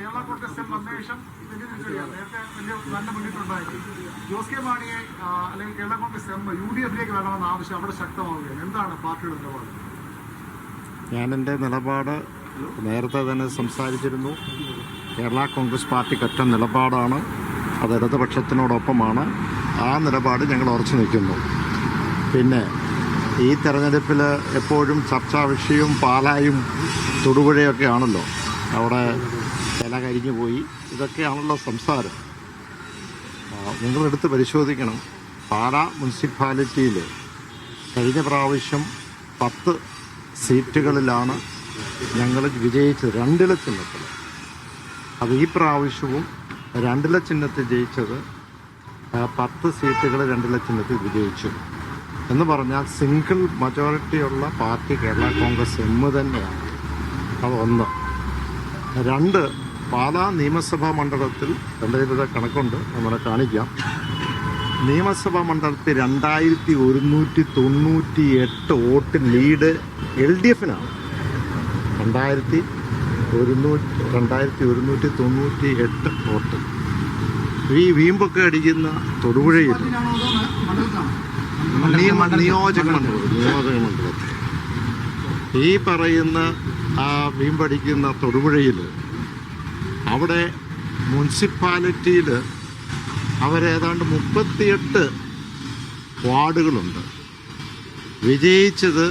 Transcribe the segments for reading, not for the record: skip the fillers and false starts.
Kerala Congress M അന്വേഷണം വലിയ തിരിച്ചടിയാണ്. നേരത്തെ വലിയ നല്ല മുന്നിട്ടുണ്ടായിരുന്നു. ജോസ് കെ മാണിയെ അല്ലെങ്കിൽ കേരള കോൺഗ്രസ് എം UDF-ലേക്ക് വേണമെന്ന ആവശ്യം അവിടെ ശക്തമാവുകയാണ്. എന്താണ് പാർട്ടിയുടെ നിലപാട്? ഞാനെൻ്റെ നിലപാട് നേരത്തെ തന്നെ സംസാരിച്ചിരുന്നു. കേരള കോൺഗ്രസ് പാർട്ടിക്ക് ഒറ്റ നിലപാടാണ്, അത് ഇടതുപക്ഷത്തിനോടൊപ്പമാണ്. ആ നിലപാട് ഞങ്ങൾ ഉറച്ചു നിൽക്കുന്നു. പിന്നെ ഈ തെരഞ്ഞെടുപ്പിൽ എപ്പോഴും ചർച്ചാ വിഷയവും പാലായും തൊടുപുഴയൊക്കെ ആണല്ലോ. അവിടെ വില കരിഞ്ഞു പോയി, ഇതൊക്കെയാണല്ലോ സംസാരം. നിങ്ങളെടുത്ത് പരിശോധിക്കണം. പാലാ മുനിസിപ്പാലിറ്റിയിൽ കഴിഞ്ഞ പ്രാവശ്യം 10 സീറ്റുകളിലാണ് ഞങ്ങൾ വിജയിച്ചത്, 2 ചിഹ്നത്തിൽ. അത് ഈ പ്രാവശ്യവും 2 ചിഹ്നത്തിൽ ജയിച്ചത് 10 സീറ്റുകൾ 2 ചിഹ്നത്തിൽ വിജയിച്ചു എന്ന് പറഞ്ഞാൽ സിംഗിൾ മജോറിറ്റിയുള്ള പാർട്ടി കേരള കോൺഗ്രസ് എം തന്നെയാണ്. അത് 1. 2, പാലാ നിയമസഭാ മണ്ഡലത്തിൽ എൻ്റെ കയ്യിലൊരു കണക്കുണ്ട്, നമ്മളെ കാണിക്കാം. നിയമസഭാ മണ്ഡലത്തിൽ 2198 വോട്ട് ലീഡ് LDF-നാണ്. 2198 വോട്ട്. ഈ വീമ്പൊക്കെ അടിക്കുന്ന തൊടുപുഴയിൽ നിയോജക മണ്ഡലത്തിൽ ഈ പറയുന്ന ആ വീമ്പടിക്കുന്ന തൊടുപുഴയിൽ അവിടെ മുനിസിപ്പാലിറ്റിയിൽ അവരേതാണ്ട് 38 വാർഡുകളുണ്ട്. വിജയിച്ചത്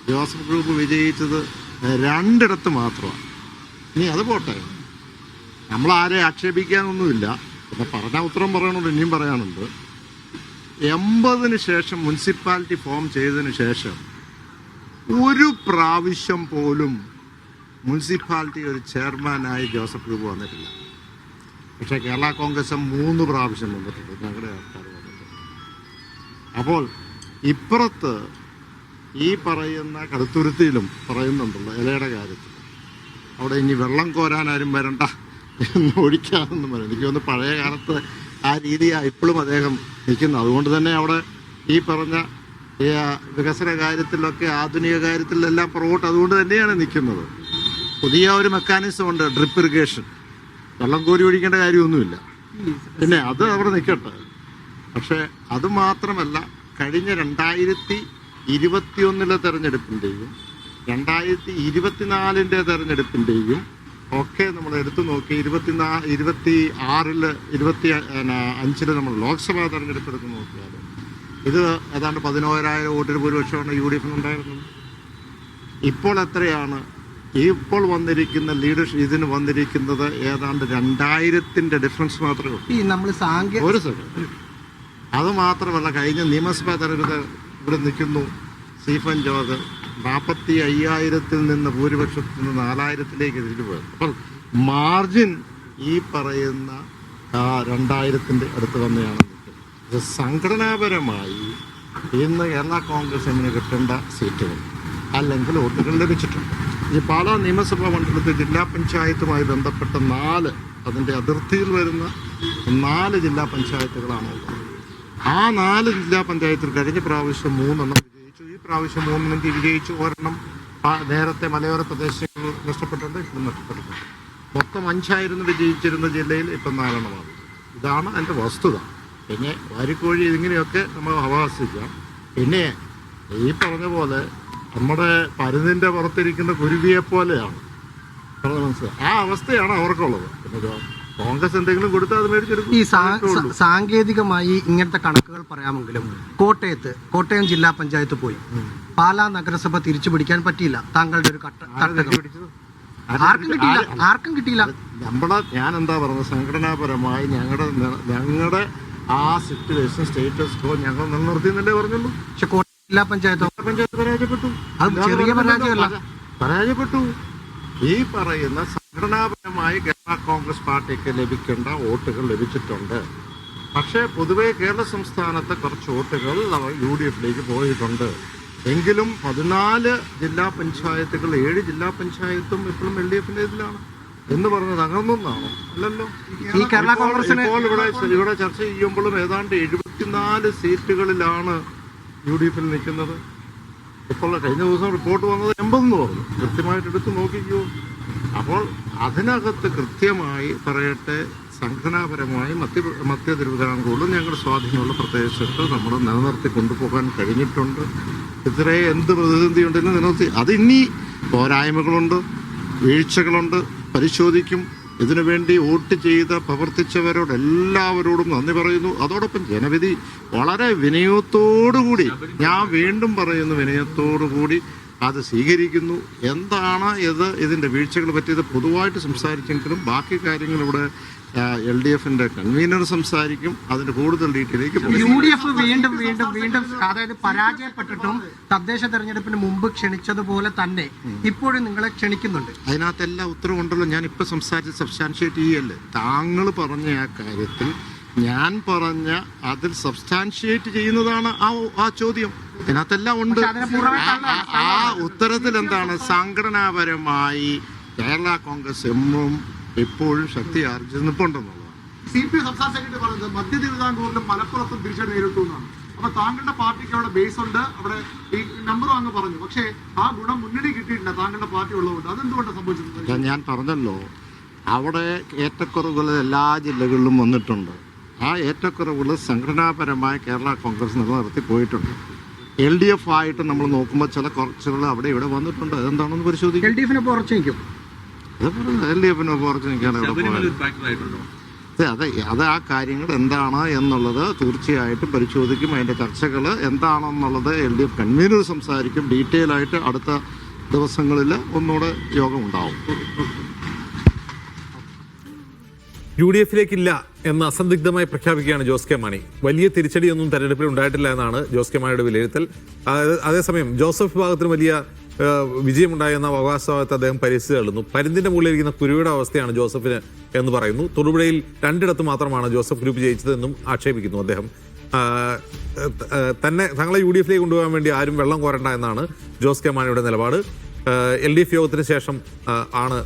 ജോസഫ് ഗ്രൂപ്പ് വിജയിച്ചത് 2 മാത്രമാണ്. ഇനി അത് പോട്ടെ, നമ്മളാരെ ആക്ഷേപിക്കാനൊന്നുമില്ല. പിന്നെ പറഞ്ഞ ഉത്തരം പറയണുണ്ട്, ഇനിയും പറയാനുണ്ട്. 80-ന് ശേഷം മുനിസിപ്പാലിറ്റി ഫോം ചെയ്തതിന് ശേഷം ഒരു പ്രാവശ്യം പോലും മുനിസിപ്പാലിറ്റി ഒരു ചെയർമാനായി ജോസഫ് ഗ്രൂപ്പ് വന്നിട്ടില്ല. പക്ഷേ കേരള കോൺഗ്രസ് 3 പ്രാവശ്യം വന്നിട്ടുണ്ട്, ഞങ്ങളുടെ ആൾക്കാർ വന്നിട്ടുണ്ട്. അപ്പോൾ ഇപ്പുറത്ത് ഈ പറയുന്ന കടുത്തുരുത്തിയിലും പറയുന്നുണ്ടല്ലോ ഇലയുടെ കാര്യത്തിൽ. അവിടെ ഇനി വെള്ളം കോരാനാരും വരണ്ട എന്ന് ഒഴിക്കാമെന്ന് പറയും. എനിക്ക് തോന്നുന്നു പഴയ കാലത്ത് ആ രീതിയാണ് ഇപ്പോഴും അദ്ദേഹം നിൽക്കുന്നത്. അതുകൊണ്ട് തന്നെ അവിടെ ഈ പറഞ്ഞ വികസന കാര്യത്തിലൊക്കെ ആധുനിക കാര്യത്തിലെല്ലാം പുറകോട്ട് അതുകൊണ്ട് തന്നെയാണ് നിൽക്കുന്നത്. പുതിയ ഒരു മെക്കാനിസം ഉണ്ട്, ഡ്രിപ്പ് ഇറിഗേഷൻ. വെള്ളം കോരി ഒഴിക്കേണ്ട കാര്യമൊന്നുമില്ല. പിന്നെ അത് അവിടെ നിൽക്കട്ടെ. പക്ഷേ അതുമാത്രമല്ല, കഴിഞ്ഞ 2021 തെരഞ്ഞെടുപ്പിൻ്റെയും 2024 തെരഞ്ഞെടുപ്പിൻ്റെയും ഒക്കെ നമ്മൾ എടുത്തു നോക്കി. 25 നമ്മൾ ലോക്സഭാ തെരഞ്ഞെടുപ്പ് എടുത്ത് നോക്കിയാൽ ഇത് ഏതാണ്ട് 11,000 വോട്ടിന് ഭൂരിപക്ഷമാണ് UDF-നുണ്ടായിരുന്നത്. ഇപ്പോൾ എത്രയാണ്? ഇപ്പോൾ വന്നിരിക്കുന്ന ലീഡർഷിപ്പ് ഇതിന് വന്നിരിക്കുന്നത് ഏതാണ്ട് 2000-ന്റെ ഡിഫറൻസ് മാത്രമേ ഉള്ളൂ. ഒരു സെക്കൻഡ്. അത് മാത്രമല്ല, കഴിഞ്ഞ നിയമസഭാ തെരഞ്ഞെടുപ്പ് ഇവിടെ നിൽക്കുന്നു സ്റ്റീഫൻ ജോർജ് 45,000-ൽ നിന്ന് ഭൂരിപക്ഷത്തിൽ നിന്ന് 4,000-ലേക്ക് തിരിച്ചു പോയത്. അപ്പോൾ മാർജിൻ ഈ പറയുന്ന 2000-ന്റെ അടുത്ത് തന്നെയാണ് നിൽക്കുന്നത്. ഇത് സംഘടനാപരമായി ഇന്ന് കേരള കോൺഗ്രസ് എങ്ങനെ കിട്ടേണ്ട സീറ്റുകൾ അല്ലെങ്കിൽ വോട്ടുകൾ ലഭിച്ചിട്ടുണ്ട്. ഈ പാലാ നിയമസഭാ മണ്ഡലത്തിൽ ജില്ലാ പഞ്ചായത്തുമായി ബന്ധപ്പെട്ട 4 അതിൻ്റെ അതിർത്തിയിൽ വരുന്ന 4 ജില്ലാ പഞ്ചായത്തുകളാണുള്ളത്. ആ 4 ജില്ലാ പഞ്ചായത്തിൽ കഴിഞ്ഞ പ്രാവശ്യം 3 വിജയിച്ചു. ഈ പ്രാവശ്യം 3 വിജയിച്ചു. 1 നേരത്തെ മലയോര പ്രദേശങ്ങൾ നഷ്ടപ്പെട്ടുണ്ട്, ഇപ്പം നഷ്ടപ്പെട്ടിട്ടുണ്ട്. മൊത്തം 5 വിജയിച്ചിരുന്ന ജില്ലയിൽ ഇപ്പം 4 ഇതാണ് എൻ്റെ വസ്തുത. പിന്നെ വാരിക്കോഴി ഇതിങ്ങനെയൊക്കെ നമ്മൾ അവകാശിക്കാം. പിന്നെ ഈ പറഞ്ഞ പോലെ നമ്മുടെ പരുന്നിൻ്റെ പുറത്തിരിക്കുന്ന കുരുവിയെ പോലെയാണ്, മനസ്സിലായി? ആ അവസ്ഥയാണ് അവർക്കുള്ളത്. പിന്നെ കോൺഗ്രസ് എന്തെങ്കിലും കൊടുത്താൽ അത് മേടിച്ചെടുക്കും. ഈ സാങ്കേതികമായി ഇങ്ങനത്തെ കണക്കുകൾ പറയാമെങ്കിലും കോട്ടയം ജില്ലാ പഞ്ചായത്ത് പോയി, പാലാ നഗരസഭ തിരിച്ചു പിടിക്കാൻ പറ്റിയില്ല. താങ്കളുടെ ഒരു ആർക്കും കിട്ടിയില്ല. ഞാൻ എന്താ പറയുന്നത്, സംഘടനാപരമായി ഞങ്ങളുടെ ആ സിറ്റുവേഷൻ സ്റ്റേറ്റസ് കോ ഞങ്ങൾ നിലനിർത്തി എന്നല്ലേ പറഞ്ഞുള്ളൂ. പക്ഷെ കോട്ടയം ജില്ലാ പഞ്ചായത്ത് പരാജയപ്പെട്ടു. അത് ചെറിയ പരാജയപ്പെട്ടു. ഈ പറയുന്ന സംഘടനാപരമായി കേരള കോൺഗ്രസ് പാർട്ടിക്ക് ലഭിക്കേണ്ട വോട്ടുകൾ ലഭിച്ചിട്ടുണ്ട്. പക്ഷേ പൊതുവെ കേരള സംസ്ഥാനത്തെ കുറച്ച് വോട്ടുകൾ UDF-ലേക്ക് പോയിട്ടുണ്ട്. എങ്കിലും 14 ജില്ലാ പഞ്ചായത്തുകൾ 7 ജില്ലാ പഞ്ചായത്തും ഇപ്പോഴും LDF-ന്റെ ഇതിലാണ് എന്ന് പറഞ്ഞത് അങ്ങനൊന്നാണോ? അല്ലല്ലോ. ഇപ്പോൾ ഇവിടെ ചർച്ച ചെയ്യുമ്പോഴും ഏതാണ്ട് 74 സീറ്റുകളിലാണ് UDF-ൽ നിൽക്കുന്നത്. ഇപ്പോൾ കഴിഞ്ഞ ദിവസം റിപ്പോർട്ട് വന്നത് 80 എന്ന് പറഞ്ഞു. കൃത്യമായിട്ട് എടുത്ത് നോക്കിക്കോ. അപ്പോൾ അതിനകത്ത് കൃത്യമായി പറയട്ടെ, സംഘടനാപരമായി മധ്യ തിരുവിതാംകൂറിലും ഞങ്ങളുടെ സ്വാധീനമുള്ള പ്രദേശത്ത് നമ്മൾ നിലനിർത്തി കൊണ്ടുപോകാൻ കഴിഞ്ഞിട്ടുണ്ട്. ഇത്രയും എന്ത് പ്രതിസന്ധി ഉണ്ടെങ്കിലും നിലനിർത്തി. അത് ഇനി പോരായ്മകളുണ്ട്, വീഴ്ചകളുണ്ട്, പരിശോധിക്കും. ഇതിനുവേണ്ടി വോട്ട് ചെയ്ത് പ്രവർത്തിച്ചവരോട് എല്ലാവരോടും നന്ദി പറയുന്നു. അതോടൊപ്പം ജനവിധി വളരെ വിനയത്തോടുകൂടി, ഞാൻ വീണ്ടും പറയുന്നു, വിനയത്തോടുകൂടി അത് സ്വീകരിക്കുന്നു. എന്താണ് ഇതിൻ്റെ വീഴ്ചകൾ പറ്റിയത് പൊതുവായിട്ട് സംസാരിച്ചെങ്കിലും ബാക്കി കാര്യങ്ങൾ ഇവിടെ LDFന്റെ കൺവീനർ സംസാരിക്കും. അതിന്റെ കൂടുതൽ ഡീറ്റെയിലേക്ക് UDF വീണ്ടും അതായത് പരാജയപ്പെട്ടിട്ടും തദ്ദേശ തെരഞ്ഞെടുപ്പിന് മുമ്പ് ക്ഷണിച്ചതുപോലെ തന്നെ ഇപ്പോഴും നിങ്ങളെ ക്ഷണിക്കുന്നുണ്ട്. അതിനകത്ത് എല്ലാ ഉത്തരവുണ്ടല്ലോ. ഞാൻ ഇപ്പൊ സംസാരിച്ച് സബ്സ്റ്റാൻഷിയേറ്റ് ചെയ്യല്ലേ. താങ്കൾ പറഞ്ഞ ആ കാര്യത്തിൽ ഞാൻ പറഞ്ഞ അതിൽ സബ്സ്റ്റാൻഷിയേറ്റ് ചെയ്യുന്നതാണ് ആ ചോദ്യം. അതിനകത്തെല്ലാം ഉണ്ട്. ആ ഉത്തരത്തിൽ എന്താണ്? സംഘടനാപരമായി കേരള കോൺഗ്രസ് എമ്മും എപ്പോഴും ശക്തി ആർജിച്ചിട്ടുണ്ടെന്നുള്ളതാണ്. CPI സംസ്ഥാന സെക്രട്ടറി പറഞ്ഞത് മധ്യ തിരുവിതാംകൂറിലും മലപ്പുറത്തും തിരിച്ചടി നേരിട്ടു എന്നാണ്. അപ്പൊ താങ്കളുടെ പാർട്ടിക്ക് അവിടെ ബേസ് ഉണ്ട്, അവിടെ ഈ നമ്പറും അങ്ങ് പറഞ്ഞു. പക്ഷേ ആ ഗുണം മുന്നണി കിട്ടിയിട്ടില്ല താങ്കളുടെ പാർട്ടി ഉള്ളതുകൊണ്ട്. അതെന്തുകൊണ്ടാണ് സംഭവിച്ചത്? ഞാൻ പറഞ്ഞല്ലോ, അവിടെ ഏറ്റക്കുറവുകൾ എല്ലാ ജില്ലകളിലും വന്നിട്ടുണ്ട്. ആ ഏറ്റക്കുറവുകൾ സംഘടനാപരമായി കേരള കോൺഗ്രസ് നിലനിർത്തി പോയിട്ടുണ്ട്. LDF ആയിട്ട് നമ്മൾ നോക്കുമ്പോൾ ചില കുറച്ചുകൾ അവിടെ ഇവിടെ വന്നിട്ടുണ്ട്. അതെന്താണെന്ന് പരിശോധിക്കും. LDF ഉറച്ചു നിൽക്കും. LDF പുറത്ത് നിൽക്കാണ് ഇവിടെ പോയത്. അത് ആ കാര്യങ്ങൾ എന്താണ് എന്നുള്ളത് തീർച്ചയായിട്ടും പരിശോധിക്കും. അതിൻ്റെ ചർച്ചകൾ എന്താണെന്നുള്ളത് LDF കൺവീനർ സംസാരിക്കും. ഡീറ്റെയിൽ ആയിട്ട് അടുത്ത ദിവസങ്ങളിൽ ഒന്നുകൂടെ യോഗം ഉണ്ടാവും. UDFിലേക്കില്ല എന്ന് അസന്ദിഗ്ധമായി പ്രഖ്യാപിക്കുകയാണ് ജോസ് കെ മാണി. വലിയ തിരിച്ചടിയൊന്നും തെരഞ്ഞെടുപ്പിൽ ഉണ്ടായിട്ടില്ല എന്നാണ് ജോസ് കെ മാണിയുടെ വിലയിരുത്തൽ. അതേസമയം ജോസഫ് വിഭാഗത്തിന് വലിയ വിജയമുണ്ടായെന്ന അവകാശവാദത്തെ അദ്ദേഹം പരിഹസിച്ച് തള്ളുന്നു. പരുന്തിന്റെ മുകളിലിരിക്കുന്ന കുരുവിയുടെ അവസ്ഥയാണ് ജോസഫിന് എന്ന് പറയുന്നു. തൊടുപുഴയിൽ 2 മാത്രമാണ് ജോസഫ് ഗ്രൂപ്പ് ജയിച്ചതെന്നും ആക്ഷേപിക്കുന്നു അദ്ദേഹം. തങ്ങളെ UDFിലേക്ക് കൊണ്ടുപോകാൻ വേണ്ടി ആരും വെള്ളം കോരണ്ട എന്നാണ് ജോസ് കെ മാണിയുടെ നിലപാട്. LDF യോഗത്തിന് ശേഷം ആണ്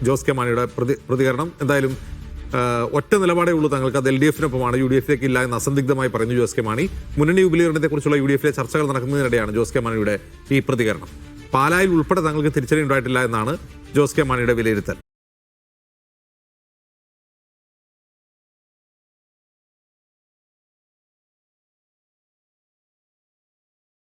ജോസ് കെ മാണിയുടെ പ്രതികരണം. എന്തായാലും ഒറ്റ നിലപാടേ ഉള്ളൂ തങ്ങൾക്ക്, അത് LDFനൊപ്പമാണ്, UDFിലേക്ക് ഇല്ല എന്ന് അസന്ദിഗ്ധമായി പറഞ്ഞു ജോസ് കെ മാണി. മുന്നണി വിപുലീകരണത്തെക്കുറിച്ചുള്ള UDFിലെ ചർച്ചകൾ നടക്കുന്നതിനിടെയാണ് ജോസ് കെ മാണിയുടെ ഈ പ്രതികരണം. പാലായിൽ ഉൾപ്പെടെ തങ്ങൾക്ക് തിരിച്ചടി ഉണ്ടായിട്ടില്ല എന്നാണ് ജോസ് കെ മാണിയുടെ വിലയിരുത്തൽ.